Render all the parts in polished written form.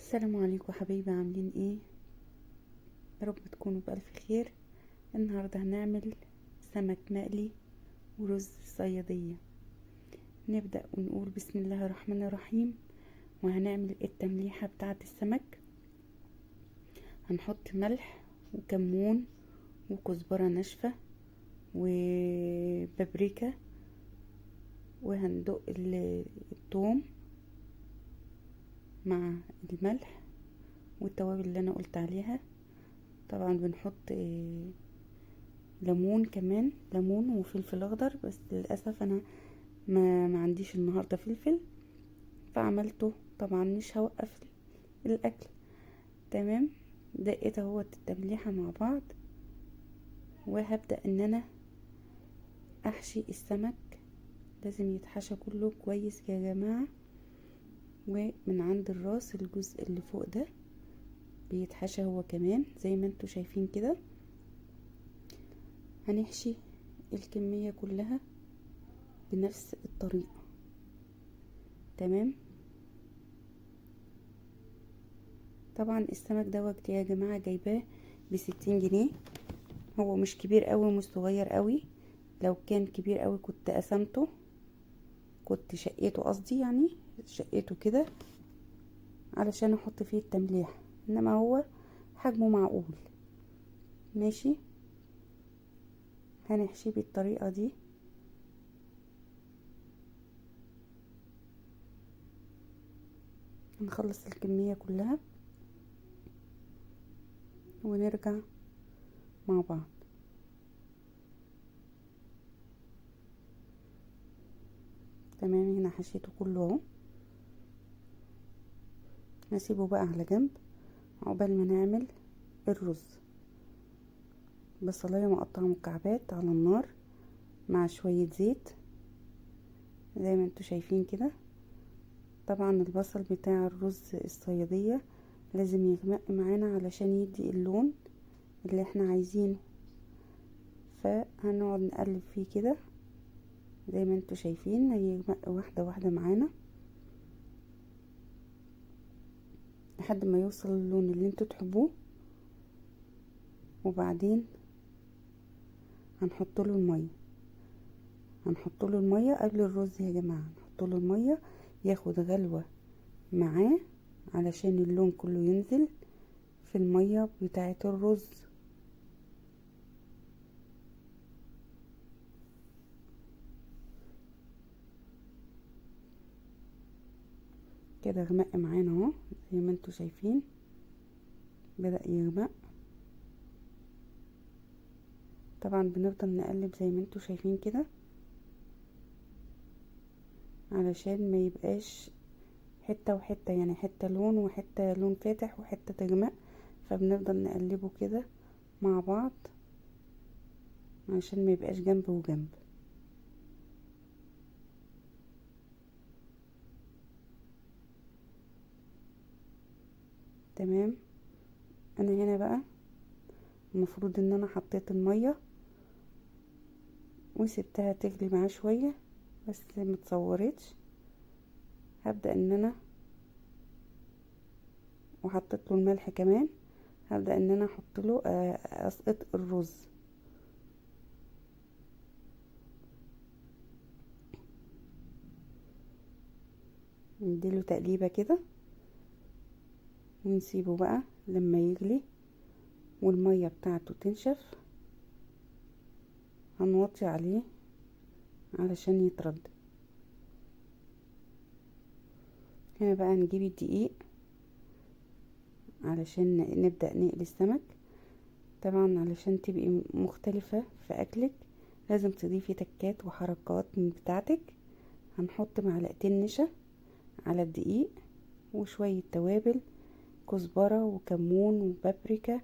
السلام عليكم حبايبي، عاملين ايه؟ يا رب تكونوا بألف خير. النهاردة هنعمل سمك مقلي ورز صيادية. نبدأ ونقول بسم الله الرحمن الرحيم. وهنعمل التمليحة بتاعة السمك. هنحط ملح وكمون وكزبرة ناشفة وبابريكا، وهندق الثوم مع الملح والتوابل اللي انا قلت عليها. طبعا بنحط ليمون، كمان ليمون وفلفل اخضر، بس للاسف انا ما عنديش النهارده فلفل فعملته. طبعا مش هوقف الاكل. تمام. دقيت اهوت التمليحه مع بعض، وهبدا ان انا احشي السمك. لازم يتحشى كله كويس يا جماعه، ومن عند الراس الجزء اللي فوق ده بيتحشى هو كمان زي ما انتوا شايفين كده. هنحشي الكميه كلها بنفس الطريقه. تمام. طبعا السمك دوت يا جماعه جايباه ب60 جنيه. هو مش كبير قوي ومش صغير قوي. لو كان كبير قوي كنت قسمته، كنت شقيته، قصدي يعني شقيته كده علشان احط فيه التمليح، انما هو حجمه معقول. ماشي. هنحشيه بالطريقه دي. نخلص الكميه كلها ونرجع مع بعض. تمام. هنا حشيته كله اهو. نسيبه بقى على جنب عقبال ما نعمل الرز. بصلايه مقطعه مكعبات على النار مع شويه زيت زي ما انتوا شايفين كده. طبعا البصل بتاع الرز الصيادية لازم يغمق معانا علشان يدي اللون اللي احنا عايزينه، فهنقعد نقلب فيه كده زي ما انتوا شايفين. هيغمق واحدة واحدة معانا لحد ما يوصل اللون اللي انتوا تحبوه. وبعدين هنحط له المية. هنحط له المية قبل الرز يا جماعة. نحط له المية ياخد غلوة معاه علشان اللون كله ينزل في المية بتاعة الرز. كده غمق معانا اهو زي ما انتوا شايفين، بدأ يغمق. طبعا بنفضل نقلب زي ما انتوا شايفين كده علشان ما يبقاش حتة وحتة، يعني حتة لون وحتة لون فاتح وحتة تغمق. فبنفضل نقلبه كده مع بعض علشان ما يبقاش جنب وجنب. تمام. انا هنا بقى المفروض ان انا حطيت المية وسبتها تغلي معاه شوية بس متصورتش. هبدأ ان انا وحطيت له الملح كمان. هبدأ ان انا احط له اسقط الرز. نديله تقليبة كده ونسيبه بقى لما يغلي والمية بتاعته تنشف. هنوطي عليه علشان يترد. هنا بقى نجيب الدقيق علشان نبدأ نقلي السمك. طبعا علشان تبقي مختلفة في أكلك لازم تضيفي تكات وحركات من بتاعتك. هنحط معلقتين نشا على الدقيق وشوية توابل، كزبرة وكمون وبابريكا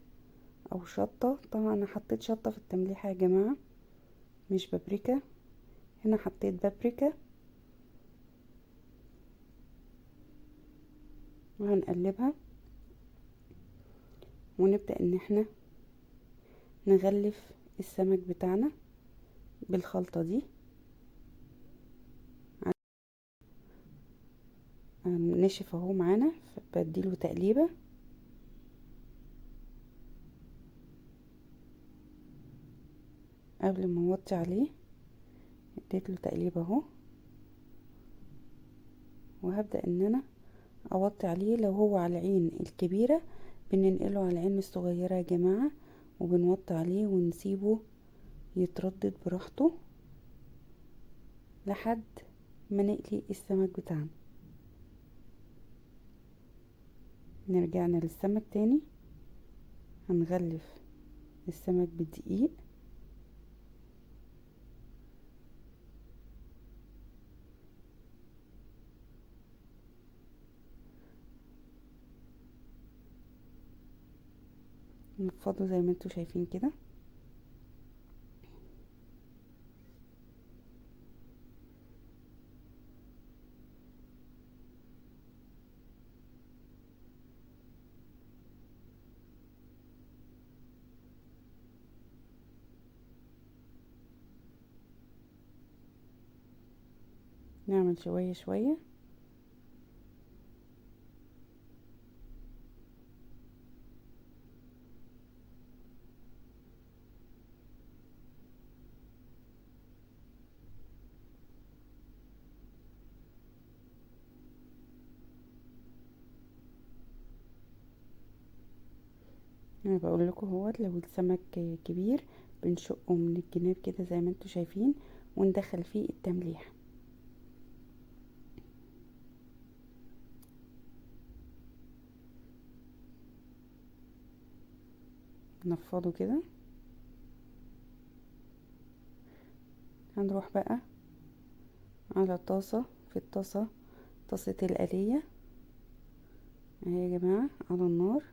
او شطة. طبعا انا حطيت شطة في التمليحة يا جماعة مش بابريكا. هنا حطيت بابريكا. وهنقلبها ونبدأ ان احنا نغلف السمك بتاعنا بالخلطة دي. نشف اهو معانا، فبديله تقليبة. قبل ما اوطي عليه اديت له تقليبة اهو، وهبدأ ان انا اوطي عليه. لو هو على العين الكبيرة بننقله على العين الصغيرة يا جماعة، وبنوطي عليه ونسيبه يتردد براحته لحد ما نقلي السمك بتاعنا. نرجعنا للسمك تاني، هنغلف السمك بالدقيق. نفضه زي ما انتوا شايفين كده. نعمل شوية شوية. انا بقول لكم اهوت، لو السمك كبير بنشقه من الجناب كده زي ما انتوا شايفين، وندخل فيه التمليح. نفضه كده. هنروح بقى على طاسة، في الطاسة طاسة القلية اهي يا جماعة على النار.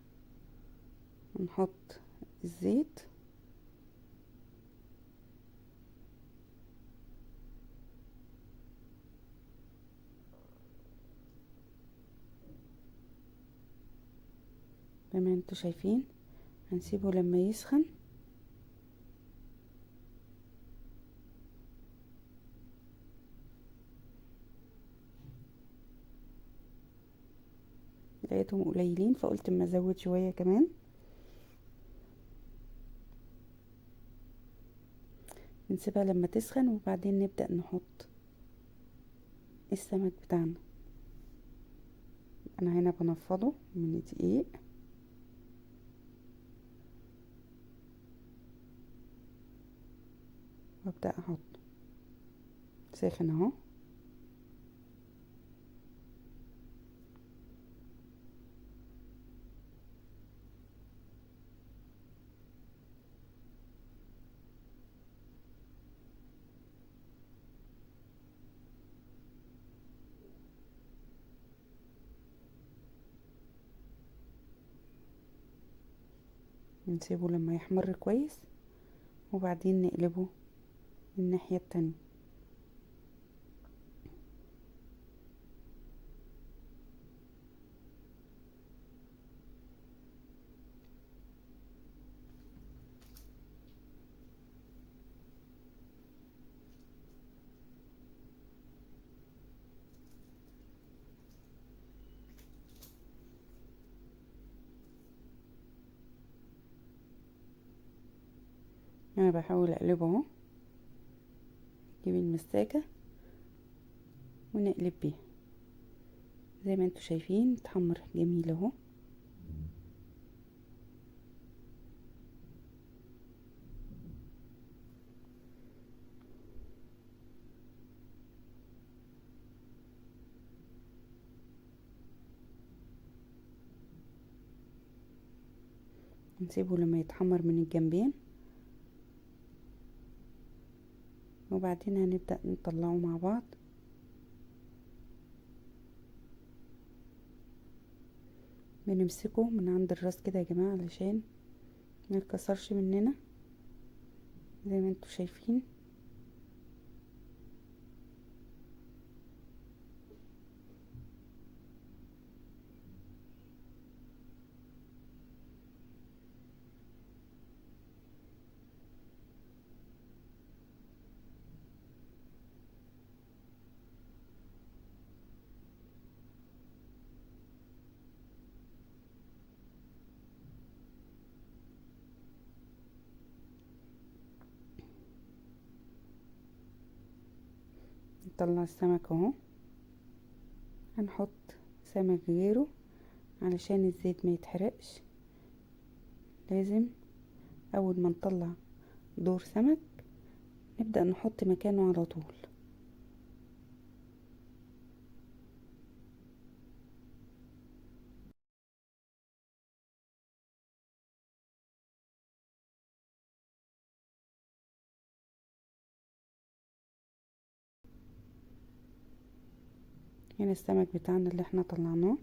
نحط الزيت، زي ما انتوا شايفين. هنسيبه لما يسخن. لقيتهم قليلين فقلت اما ازود شوية كمان. نسيبها لما تسخن وبعدين نبدأ نحط السمك بتاعنا. انا هنا بنفضه من الدقيق، وابدأ احط. ساخن اهو. نسيبه لما يحمر كويس وبعدين نقلبه الناحية التانية. انا بحاول اقلبه اهو، نجيب المساكة ونقلب بيها زي ما انتوا شايفين. اتحمر جميل اهو. نسيبه لما يتحمر من الجنبين، وبعدين هنبدأ نطلعه مع بعض. بنمسكه من عند الراس كده يا جماعة علشان ما يتكسرش مننا زي ما انتوا شايفين. طلع السمك اهو. هنحط سمك غيره علشان الزيت ما يتحرقش. لازم اول ما نطلع دور سمك نبدأ نحط مكانه على طول. هنا السمك بتاعنا اللي احنا طلعناه.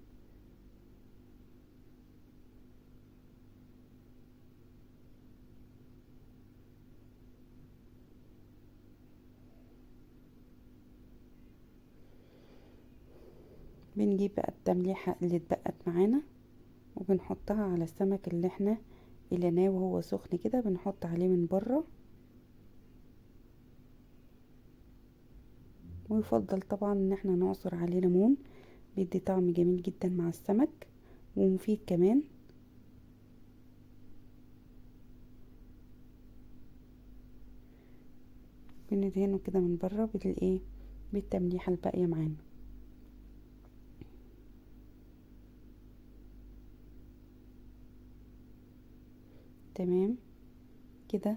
بنجيب بقى التمليحة اللي اتبقت معانا وبنحطها على السمك اللي احنا قلناه وهو سخن كده، بنحط عليه من بره. ويفضل طبعا ان احنا نعصر عليه ليمون، بيدي طعم جميل جدا مع السمك ومفيد كمان. بندهنه كده من بره بالايه، بالتمليحة الباقية معانا. تمام كده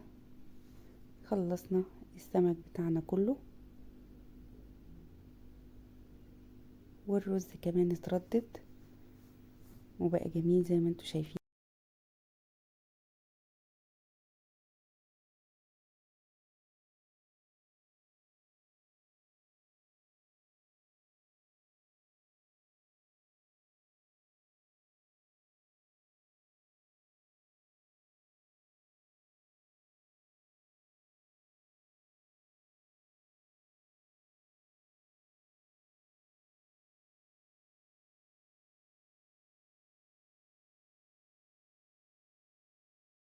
خلصنا السمك بتاعنا كله، والرز كمان اتردد وبقى جميل زي ما انتوا شايفين.